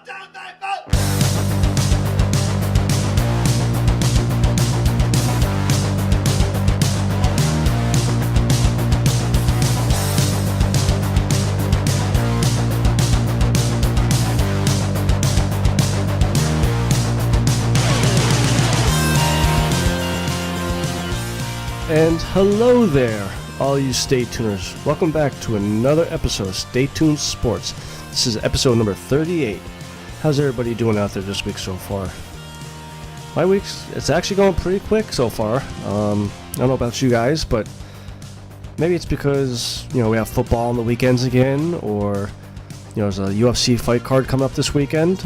And hello there, all you Stay Tuners. Welcome back to another episode of Stay Tuned Sports. This is episode number 38. How's everybody doing out there this week so far? My week's, it's actually going pretty quick so far. I don't know about you guys, but maybe it's because, we have football on the weekends again, or, there's a UFC fight card coming up this weekend,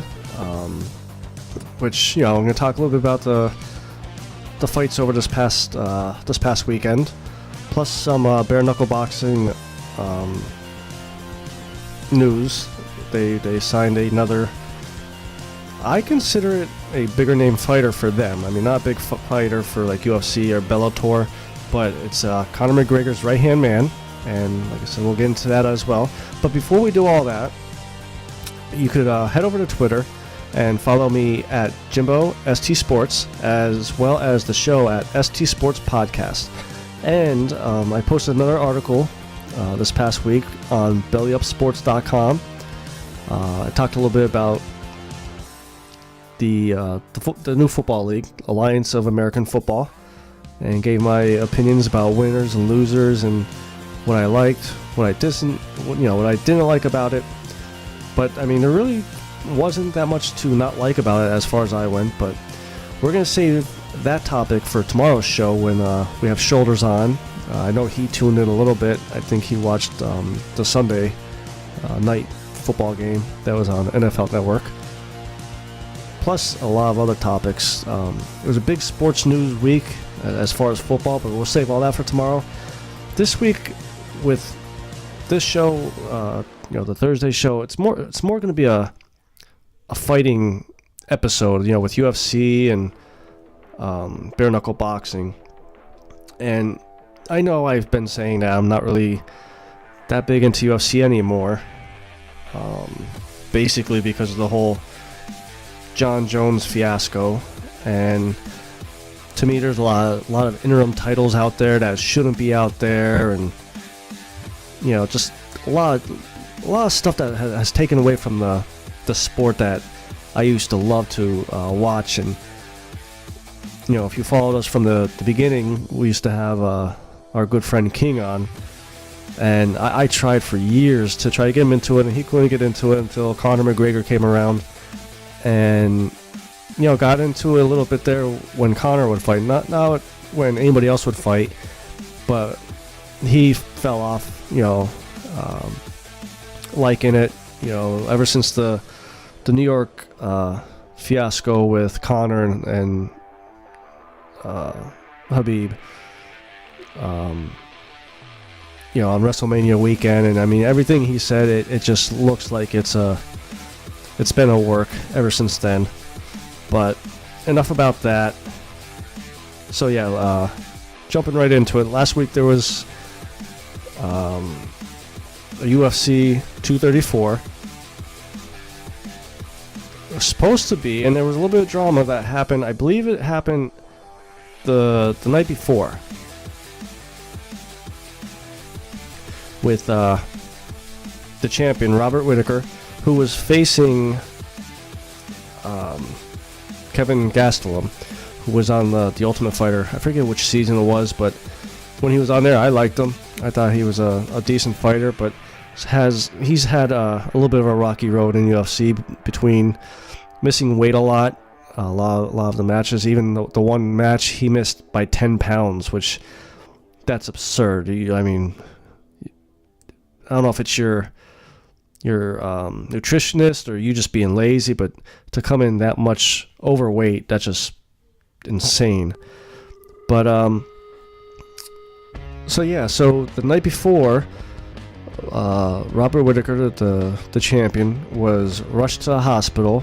which, I'm going to talk a little bit about the fights over this past weekend, plus some bare knuckle boxing news. They signed another. I consider it a bigger name fighter for them. I mean, not a big fighter for like UFC or Bellator, but it's Conor McGregor's right-hand man, and like I said, we'll get into that as well. But before we do all that, you could head over to Twitter and follow me at Jimbo ST Sports, as well as the show at ST Sports Podcast. And I posted another article this past week on bellyupsports.com. I talked a little bit about the new football league, Alliance of American Football, and gave my opinions about winners and losers and what I liked, what I didn't like about it. But I mean, there really wasn't that much to not like about it as far as I went, but we're going to save that topic for tomorrow's show when we have Shoulders on. I know he tuned in a little bit. I think he watched the Sunday night football game that was on NFL Network, plus a lot of other topics. It was a big sports news week as far as football, but we'll save all that for tomorrow. This week with this show, the Thursday show, it's more going to be a fighting episode, with UFC and bare knuckle boxing. And I know I've been saying that I'm not really that big into UFC anymore, basically because of the whole John Jones fiasco. And to me, there's a lot of interim titles out there that shouldn't be out there, and just a lot of stuff that has taken away from the sport that I used to love to watch. And if you followed us from the beginning, we used to have our good friend King on, and I tried for years to try to get him into it, and he couldn't get into it until Conor McGregor came around, and got into it a little bit there when Conor would fight, not when anybody else would fight, but he fell off, liking it, ever since the New York fiasco with Conor and Habib, on WrestleMania weekend. And I mean, everything he said, it just looks like it's been a work ever since then. But enough about that. So yeah, jumping right into it. Last week there was a UFC 234. Supposed to be, and there was a little bit of drama that happened. I believe it happened the night before with the champion Robert Whittaker, who was facing Kevin Gastelum, who was on the Ultimate Fighter. I forget which season it was, but when he was on there, I liked him. I thought he was a decent fighter, but he's had a little bit of a rocky road in UFC between missing weight a lot of the matches. Even the one match he missed by 10 pounds, which that's absurd. I mean, I don't know if it's your nutritionist or you just being lazy, but to come in that much overweight, that's just insane. But so the night before, Robert Whittaker, the champion, was rushed to the hospital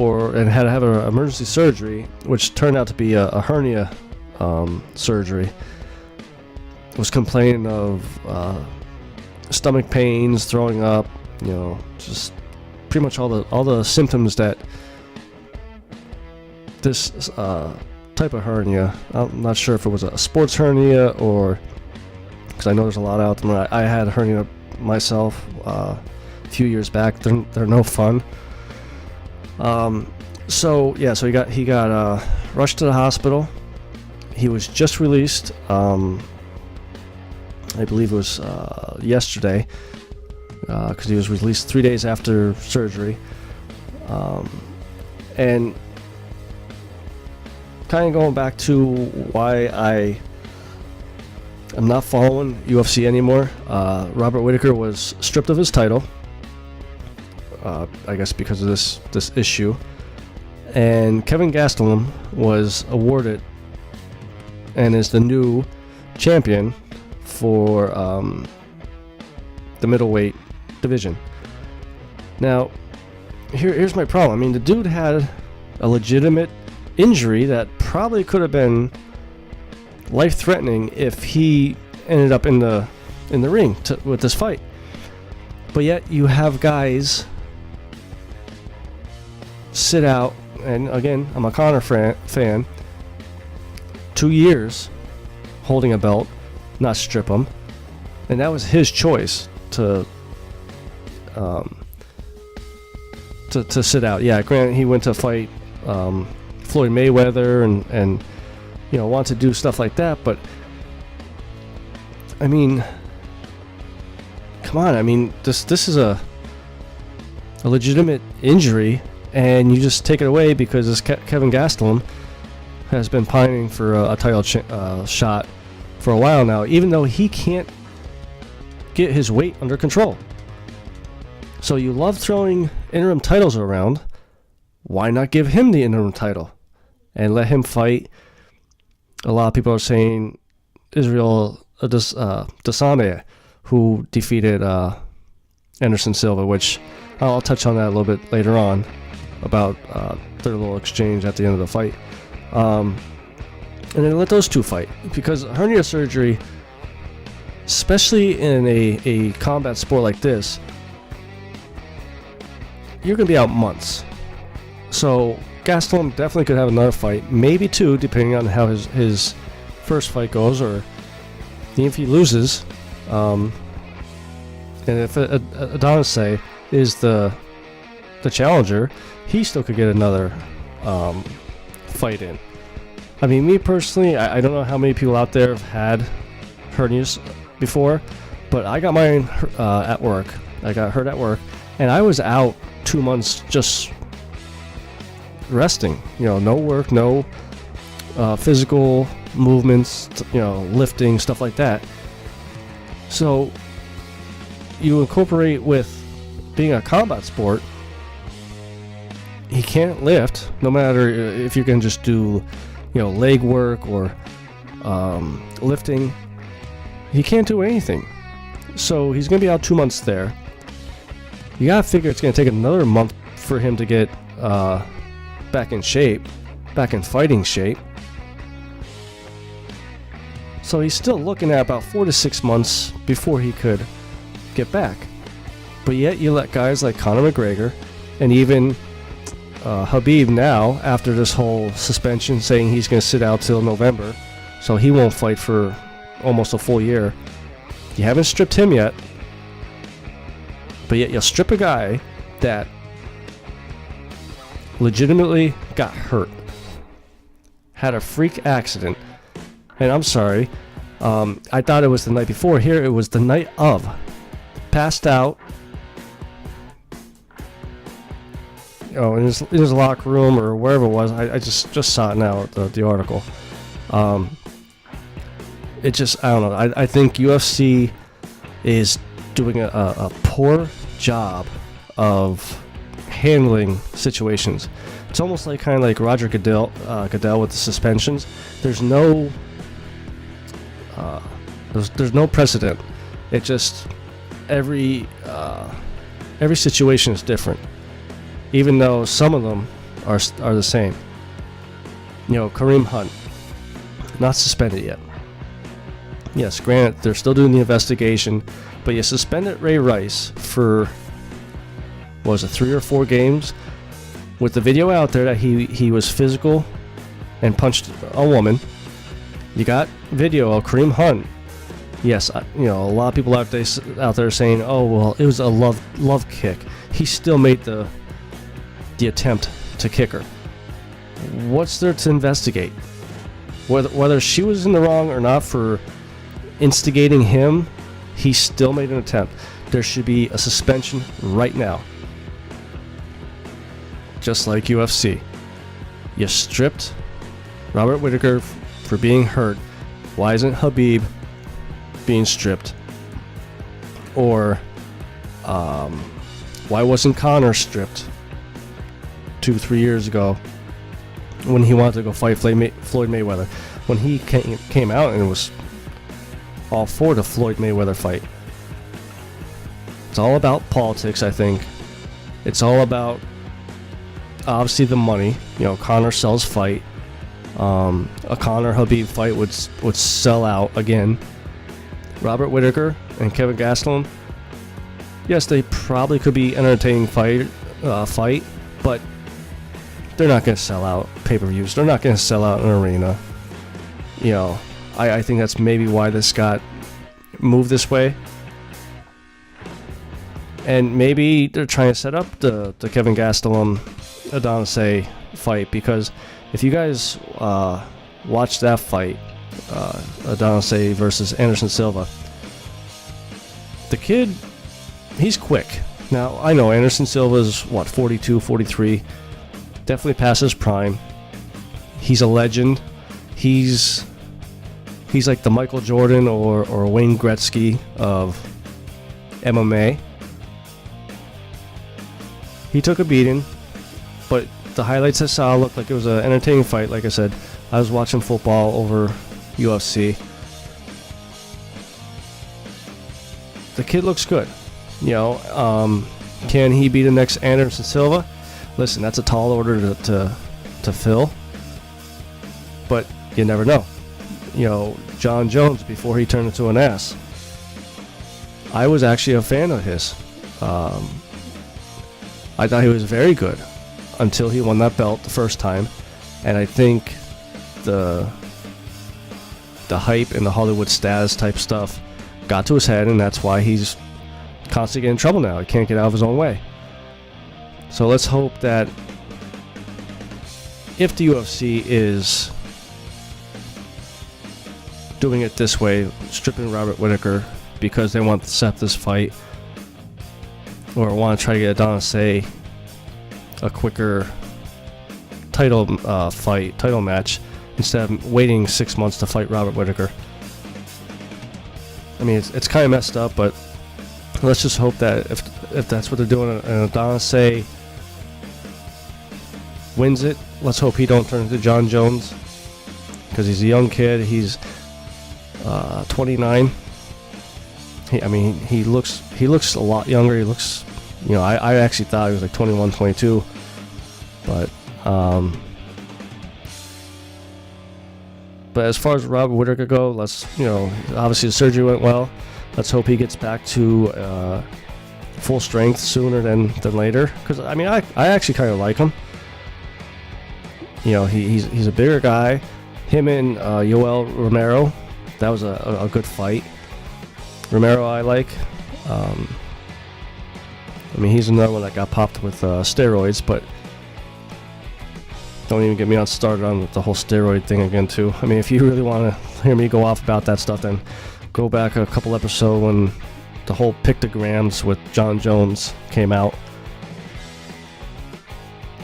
and had to have an emergency surgery, which turned out to be a hernia surgery. Was complaining of stomach pains, throwing up, just pretty much all the symptoms that this type of hernia. I'm not sure if it was a sports hernia or, because I know there's a lot out there. I had a hernia myself a few years back. They're no fun. So he got rushed to the hospital. He was just released. I believe it was yesterday, because he was released 3 days after surgery. And kind of going back to why I am not following UFC anymore. Robert Whittaker was stripped of his title, I guess because of this issue, and Kevin Gastelum was awarded and is the new champion for the middleweight division. Now, here's my problem. I mean, the dude had a legitimate injury that probably could have been life-threatening if he ended up in the ring with this fight. But yet you have guys sit out, and again, I'm a Conor fan, 2 years holding a belt, not strip him, and that was his choice to sit out. Yeah, granted, he went to fight Floyd Mayweather and want to do stuff like that, but I mean, come on. I mean, this is a legitimate injury, and you just take it away because this Kevin Gastelum has been pining for a title shot for a while now, even though he can't get his weight under control. So you love throwing interim titles around. Why not give him the interim title and let him fight? A lot of people are saying Israel Adesanya, who defeated Anderson Silva, which I'll touch on that a little bit later on about their little exchange at the end of the fight. And then let those two fight, because hernia surgery, especially in a combat sport like this, you're going to be out months. So Gastelum definitely could have another fight, maybe two, depending on how his first fight goes, or if he loses. And if Adonis is the challenger, he still could get another fight in. I mean, me personally, I don't know how many people out there have had hernias before, but I got mine at work. I got hurt at work, and I was out 2 months just resting. No work, no physical movements, lifting, stuff like that. So you incorporate with being a combat sport, he can't lift, no matter if you can just do leg work or lifting. He can't do anything. So he's going to be out 2 months there. You got to figure it's going to take another month for him to get back in shape, back in fighting shape. So he's still looking at about 4 to 6 months before he could get back. But yet you let guys like Conor McGregor and even Habib now, after this whole suspension, saying he's going to sit out till November, so he won't fight for almost a full year. You haven't stripped him yet, but yet you'll strip a guy that legitimately got hurt, had a freak accident, and I'm sorry, I thought it was the night before. Here it was the night of. Passed out, in his locker room or wherever it was. I just saw it now, the article. It just, I don't know. I think UFC is doing a poor job of handling situations. It's almost like kind of like Roger Goodell with the suspensions. There's no precedent. It just every situation is different, even though some of them are the same. Kareem Hunt, not suspended yet. Yes, granted, they're still doing the investigation, but you suspended Ray Rice for was it 3 or 4 games with the video out there that he was physical and punched a woman. You got video of Kareem Hunt. Yes, a lot of people out there saying, "Oh, well, it was a love kick." He still made the attempt to kick her. What's there to investigate? Whether she was in the wrong or not for instigating him, he still made an attempt. There should be a suspension right now. Just like UFC. You stripped Robert Whittaker for being hurt. Why isn't Khabib being stripped? Or why wasn't Conor stripped 2-3 years ago when he wanted to go fight Floyd Mayweather? When he came out and was all for the Floyd Mayweather fight. It's all about politics, I think. It's all about, obviously, the money. Conor sells fight. A Conor Khabib fight would sell out again. Robert Whittaker and Kevin Gastelum, yes, they probably could be entertaining fight, but they're not going to sell out pay-per-views. They're not going to sell out an arena. I think that's maybe why this got moved this way. And maybe they're trying to set up the Kevin Gastelum Adonis fight, because if you guys watch that fight, Adonis versus Anderson Silva, the kid, he's quick. Now, I know Anderson Silva's 42, 43, definitely past his prime. He's a legend. He's like the Michael Jordan or Wayne Gretzky of MMA. He took a beating, but the highlights I saw looked like it was an entertaining fight. Like I said, I was watching football over UFC. The kid looks good. Can he be the next Anderson Silva? Listen, that's a tall order to fill, but you never know. John Jones, before he turned into an ass, I was actually a fan of his. I thought he was very good until he won that belt the first time, and I think the hype and the Hollywood status type stuff got to his head, and that's why he's constantly getting in trouble now. He can't get out of his own way. So let's hope that if the UFC is doing it this way, stripping Robert Whittaker because they want to set this fight, or want to try to get Adonis a quicker title match, instead of waiting 6 months to fight Robert Whittaker. I mean, it's kind of messed up, but let's just hope that if that's what they're doing, and Adonis wins it, let's hope he don't turn into John Jones, because he's a young kid. He's 29. He looks a lot younger. He looks, I actually thought he was like 21, 22, but as far as Robert Whittaker go, let's, obviously the surgery went well. Let's hope he gets back to full strength sooner than later, because I actually kind of like him. He's a bigger guy. Him and Yoel Romero, that was a good fight. Romero I like. He's another one that got popped with steroids, but don't even get me started on the whole steroid thing again too. If you really want to hear me go off about that stuff, then go back a couple episodes when the whole pictograms with John Jones came out.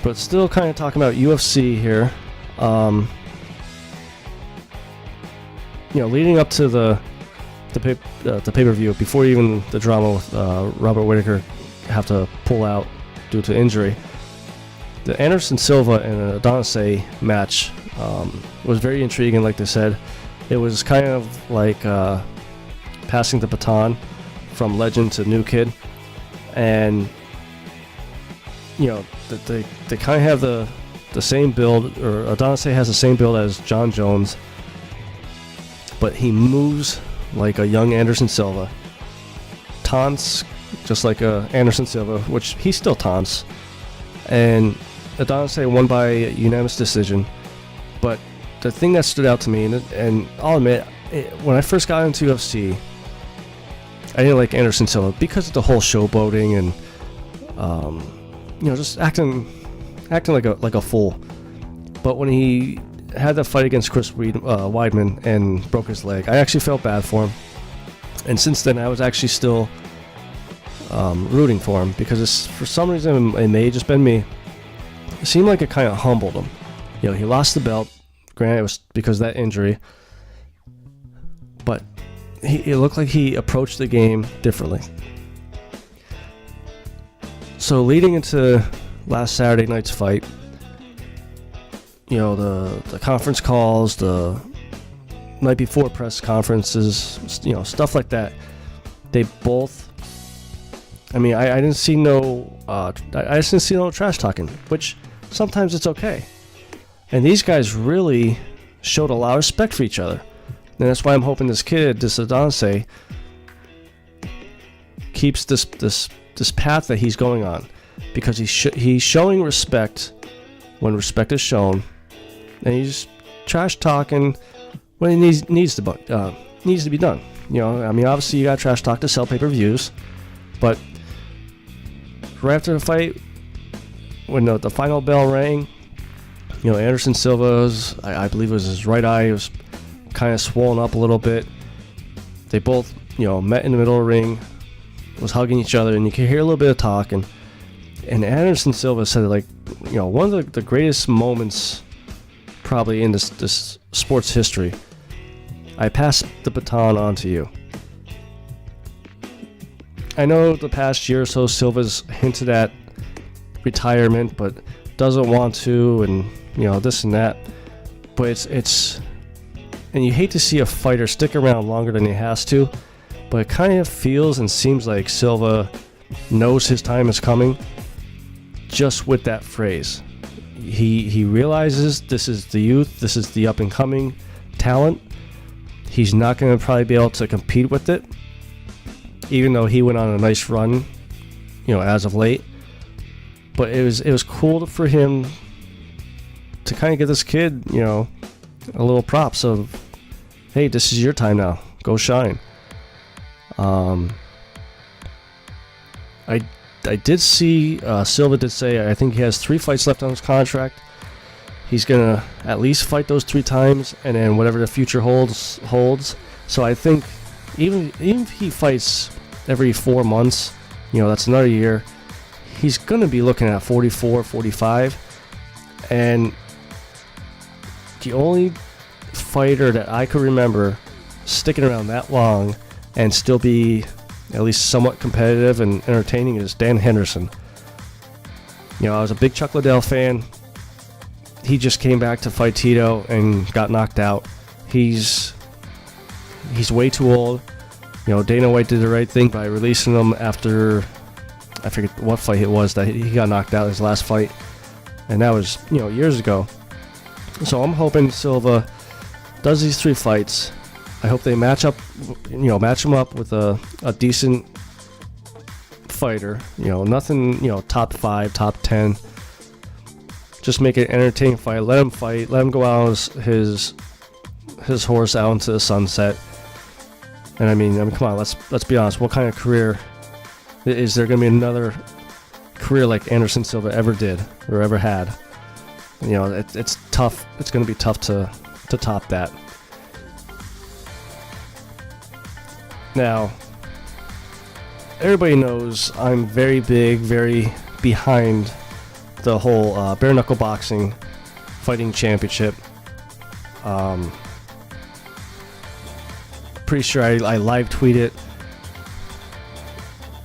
But still kind of talking about UFC here. Leading up to the pay-per-view, before even the drama with Robert Whittaker have to pull out due to injury, the Anderson Silva and Adonis match was very intriguing. Like they said, it was kind of like passing the baton from legend to new kid, and they kind of have the same build, or Adonis has the same build as John Jones, but he moves like a young Anderson Silva, taunts just like Anderson Silva, which he still taunts. And Adesanya won by unanimous decision. But the thing that stood out to me, and I'll admit, when I first got into UFC, I didn't like Anderson Silva because of the whole showboating and just acting like a fool. But when he had that fight against Chris Weidman and broke his leg, I actually felt bad for him. And since then, I was actually still rooting for him because for some reason, it may have just been me. It seemed like it kind of humbled him. He lost the belt. Granted, it was because of that injury. But it looked like he approached the game differently. So leading into last Saturday night's fight, the conference calls, the night before press conferences, stuff like that. They both. I didn't see no. I didn't see no trash talking, which sometimes it's okay. And these guys really showed a lot of respect for each other, and that's why I'm hoping this kid, this Adesanya, keeps this path that he's going on, because he's showing respect when respect is shown, and he's trash talking when it needs to be done. Obviously you got trash talk to sell pay-per-views, but right after the fight, when the final bell rang, Anderson Silva's, I believe it was his right eye, was kind of swollen up a little bit. They both, met in the middle of the ring, was hugging each other, and you could hear a little bit of talking. And Anderson Silva said, one of the greatest moments probably in this sports history. I pass the baton on to you. I know the past year or so Silva's hinted at retirement, but doesn't want to, and this and that. But it's and you hate to see a fighter stick around longer than he has to, but it kind of feels and seems like Silva knows his time is coming just with that phrase. He realizes this is the youth, this is the up and coming talent. He's not going to probably be able to compete with it, even though he went on a nice run, as of late. But it was cool for him to kind of give this kid, a little props of, hey, this is your time now. Go shine. I did see Silva did say I think he has 3 fights left on his contract. He's gonna at least fight those 3 times, and then whatever the future holds. So I think even if he fights every 4 months, that's another year. He's gonna be looking at 44, 45, and the only fighter that I could remember sticking around that long and still be at least somewhat competitive and entertaining is Dan Henderson. I was a big Chuck Liddell fan. He just came back to fight Tito and got knocked out. He's way too old. Dana White did the right thing by releasing him after, I forget what fight it was that he got knocked out his last fight, and that was years ago. So I'm hoping Silva does these 3 fights. I hope they match him up with a decent fighter. Nothing, top 5, top 10. Just make it an entertaining fight. Let him fight. Let him go out his horse out into the sunset. And I mean, come on. Let's be honest. What kind of career is there going to be another career like Anderson Silva ever did or ever had? It's tough. It's going to be tough to top that. Now, everybody knows I'm very big, very behind the whole bare knuckle boxing fighting championship. Pretty sure I live tweeted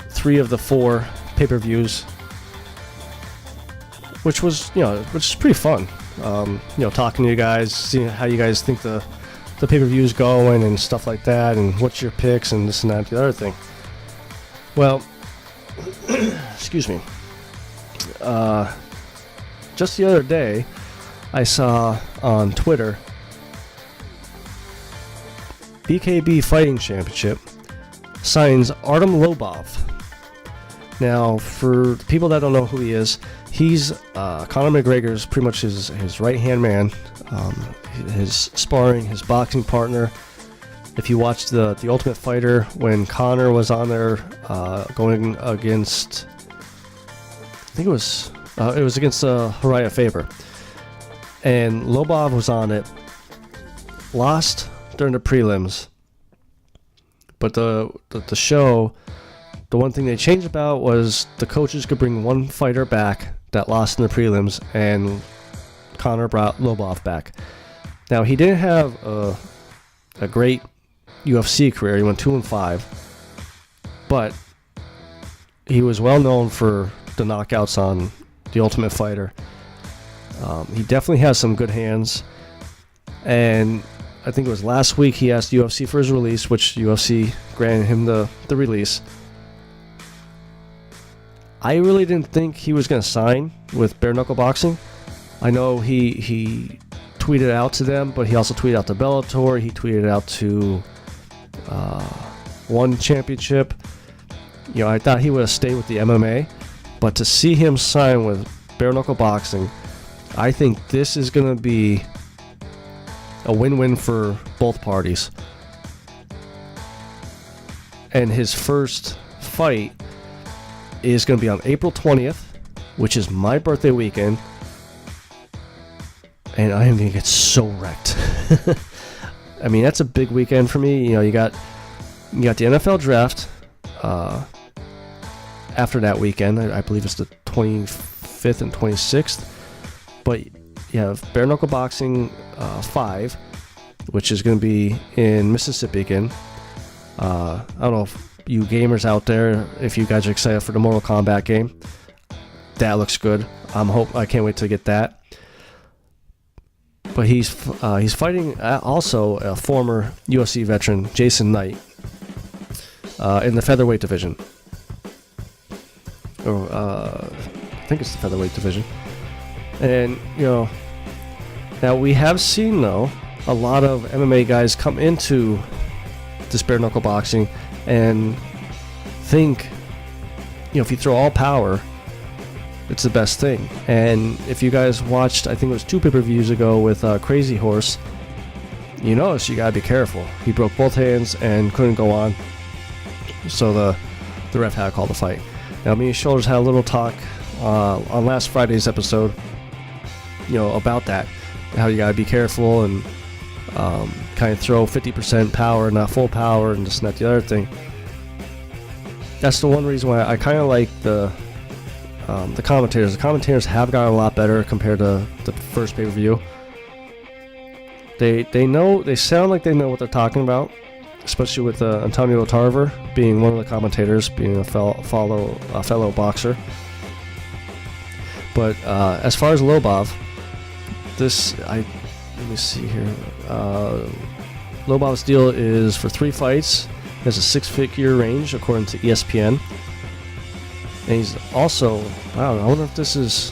3 of the 4 pay-per-views, which is pretty fun. Talking to you guys, seeing how you guys think the pay-per-view's going and stuff like that, and what's your picks and this and that, the other thing. Well, excuse me. Just the other day, I saw on Twitter, BKB Fighting Championship signs Artem Lobov Now, for the people that don't know who he is, he's Conor McGregor's pretty much his right-hand man, his sparring, his boxing partner. If you watched the Ultimate Fighter, when Conor was on there going against, I think it was against Uriah Faber, and Lobov was on it, lost during the prelims, but the show, the one thing they changed about was the coaches could bring one fighter back that lost in the prelims, and Conor brought Lobov back. Now, he didn't have a great UFC career. He went 2-5, but he was well known for the knockouts on The Ultimate Fighter. He definitely has some good hands, and I think it was last week he asked UFC for his release, which UFC granted him the release. I really didn't think he was going to sign with Bare Knuckle Boxing. I know he tweeted out to them, but he also tweeted out to Bellator. He tweeted out to One Championship. You know, I thought he would have stayed with the MMA, but to see him sign with Bare Knuckle Boxing, I think this is going to be a win-win for both parties. And his first fight is going to be on April 20th, which is my birthday weekend, and I am going to get so wrecked. I mean, that's a big weekend for me. You know, you got the NFL draft after that weekend. I believe it's the 25th and 26th. But you have Bare Knuckle Boxing 5, which is going to be in Mississippi again. I don't know if you gamers out there, if you guys are excited for the Mortal Kombat game. That looks good. I can't wait to get that. But he's fighting also a former UFC veteran, Jason Knight, in the featherweight division. I think it's the featherweight division. And, you know, now we have seen, though, a lot of MMA guys come into this bare knuckle boxing and think, you know, if you throw all power, it's the best thing. And if you guys watched, I think it was 2 pay-per-views ago with Crazy Horse, you notice you gotta be careful. He broke both hands and couldn't go on, so the ref had to call the fight. Now, me and Shoulders had a little talk on last Friday's episode, you know, about that, how you gotta be careful and kind of throw 50% power, not full power, and this and that, the other thing. That's the one reason why I kind of like the commentators. The commentators have gotten a lot better compared to the first pay-per-view. They sound like they know what they're talking about, especially with Antonio Tarver being one of the commentators, being a fellow boxer. But as far as Lobov, let me see here. Lobov's deal is for 3 fights. He has a 6-figure range according to ESPN. And he's also, I wonder if this is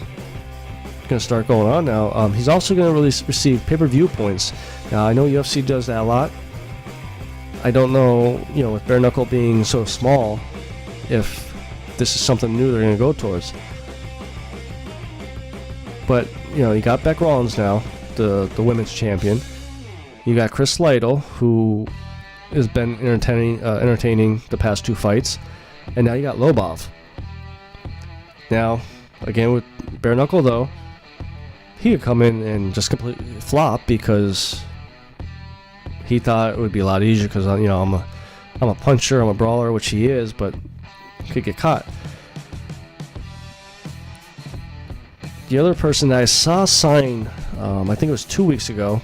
going to start going on now. He's also going to receive pay-per-view points. Now, I know UFC does that a lot. I don't know, you know, with bare knuckle being so small, if this is something new they're going to go towards. But, you know, you got Beck Rollins now, the women's champion. You got Chris Lytle, who has been entertaining the past 2 fights. And now you got Lobov. Now, again, with bare knuckle, though, he could come in and just completely flop because he thought it would be a lot easier because, you know, I'm a puncher, I'm a brawler, which he is, but he could get caught. The other person that I saw sign, I think it was 2 weeks ago,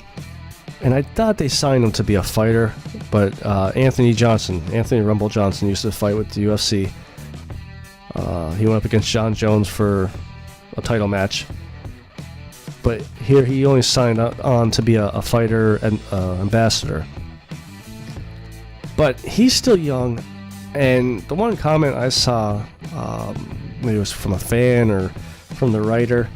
and I thought they signed him to be a fighter, but Anthony Rumble Johnson used to fight with the UFC. He went up against John Jones for a title match. But here he only signed on to be a fighter and ambassador. But he's still young, and the one comment I saw, maybe it was from a fan or from the writer,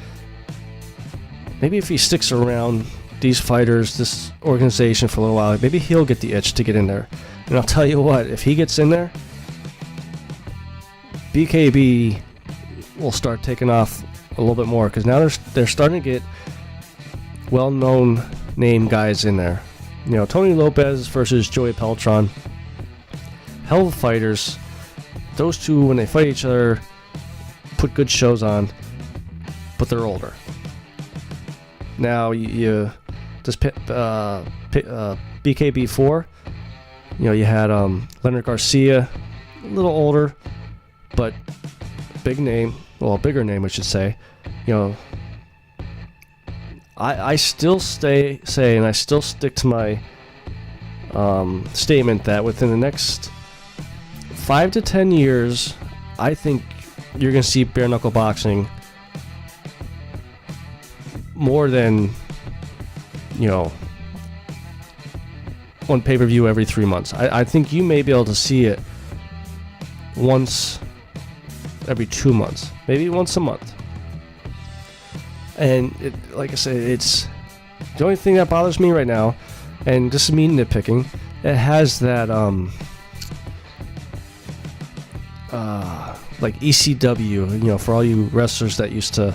maybe if he sticks around these fighters, this organization for a little while, maybe he'll get the itch to get in there. And I'll tell you what, if he gets in there, BKB will start taking off a little bit more because now they're starting to get well-known name guys in there. You know, Tony Lopez versus Joey Peltron. Hell of fighters. Those two, when they fight each other, put good shows on, but they're older. Now, this BKB4, you know, you had Leonard Garcia, a little older, but big name, well, bigger name, I should say. You know, I still say, and I still stick to my statement that within the next 5 to 10 years, I think you're going to see bare knuckle boxing more than, you know, one pay-per-view every 3 months. I think you may be able to see it once every 2 months, maybe once a month. And like I said, it's the only thing that bothers me right now, and this is me nitpicking, it has that like ECW, you know, for all you wrestlers that used to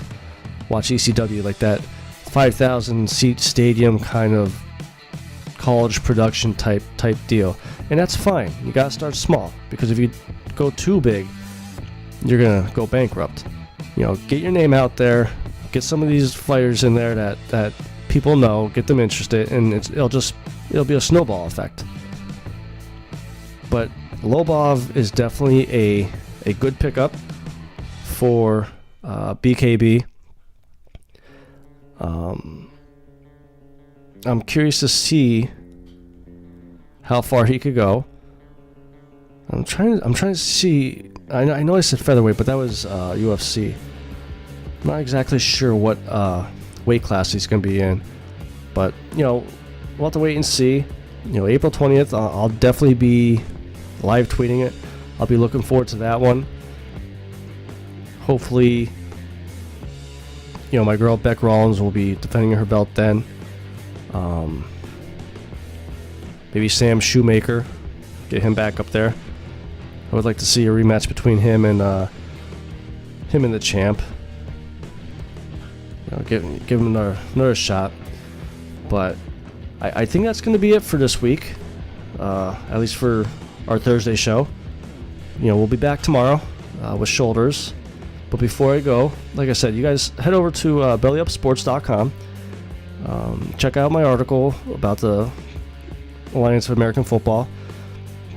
watch ECW, like that 5,000 seat stadium kind of college production type deal. And that's fine. You gotta start small, because if you go too big, you're gonna go bankrupt. You know, get your name out there, get some of these fighters in there that people know, get them interested, and it'll be a snowball effect. But Lobov is definitely a good pickup for BKB. I'm curious to see how far he could go. I'm trying to see. I know I said featherweight, but that was UFC. I'm not exactly sure what weight class he's going to be in, but you know, we'll have to wait and see. You know, April 20th, I'll definitely be live tweeting it. I'll be looking forward to that one. Hopefully, you know, my girl Beck Rollins will be defending her belt then. Maybe Sam Shoemaker, get him back up there. I would like to see a rematch between him and the champ. You know, give him another shot. But I think that's going to be it for this week, at least for our Thursday show. You know, we'll be back tomorrow with shoulders. But before I go, like I said, you guys head over to bellyupsports.com. Check out my article about the Alliance of American Football.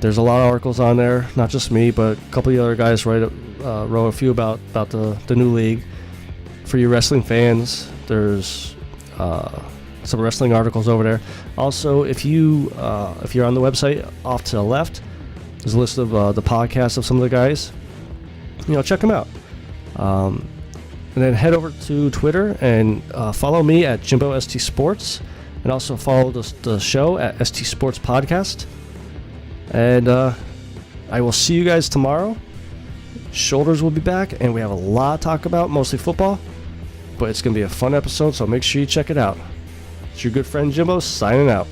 There's a lot of articles on there, not just me, but a couple of the other guys wrote a few about the new league. For you wrestling fans, there's some wrestling articles over there. Also, if you're on the website off to the left, there's a list of the podcasts of some of the guys. You know, check them out. And then head over to Twitter and follow me at Jimbo ST Sports, and also follow the show at ST Sports Podcast. And I will see you guys tomorrow. Shoulders will be back, and we have a lot to talk about, mostly football, but it's going to be a fun episode, so make sure you check it out. It's your good friend Jimbo signing out.